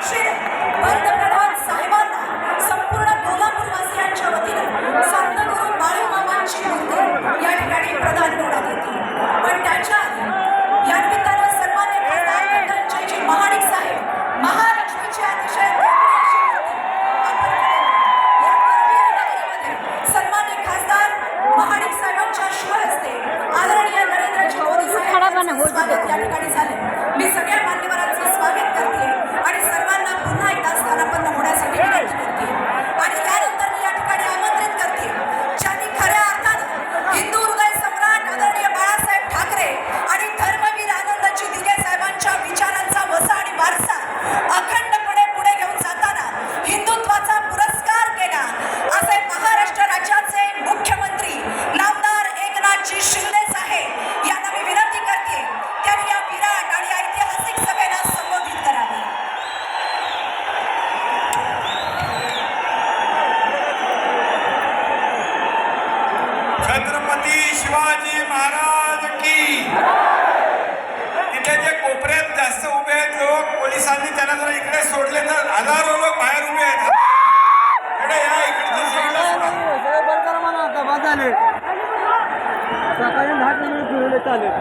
श्री पंतप्रधान साहेबांना संपूर्ण कोल्हापूरवासियांच्या वतीनं संत गुरु बाळूमामांची मूर्ती या ठिकाणी प्रदान करण्यात येते. पण त्याच्या या निमित्तानं सन्मान्य खासदार नंदनजी महाडिक साहेब महालक्ष्मीची अतिशय अशी मूर्ती आपण या करवीर नगरीमध्ये सन्मान्य खासदार महाडिक साहेबांच्या शुभ हस्ते आदरणीय नरेंद्रजी मोदी साहेबांचं स्वागत या ठिकाणी झाले. मी सगळ्या मान्यवरांचं स्वागत करते आणि सर्वांना पुन्हा एकदा स्थानापन्न होण्यासाठी विनंती करते आणि त्यानंतर मी या ठिकाणी आमंत्रित करते ज्यांनी खऱ्या अर्थानं हिंदू हृदय सम्राट आदरणीय बाळासाहेब ठाकरे आणि धर्मवीर आनंदजी दिघे साहेबांच्या विचारांचा वसा आणि वारसा अखंडपणे पुढे घेऊन जाताना हिंदुत्वाचा पुरस्कार केला असे महाराष्ट्र राज्याचे मुख्यमंत्री नामदार एकनाथजी शिंदे साहेब यांना मी विनंती करते त्यांनी या विराट आणि ऐतिहासिक सभेला संबोधित करावे. छत्रपती शिवाजी महाराज की. इथे जे कोपऱ्यात जास्त उभे आहेत लोक, पोलिसांनी त्यांना जरा इकडे सोडले तर हजारो लोक बाहेर उभे आहेत. इकडे या, इकडे सकाळी 10 मिनिट चालेल.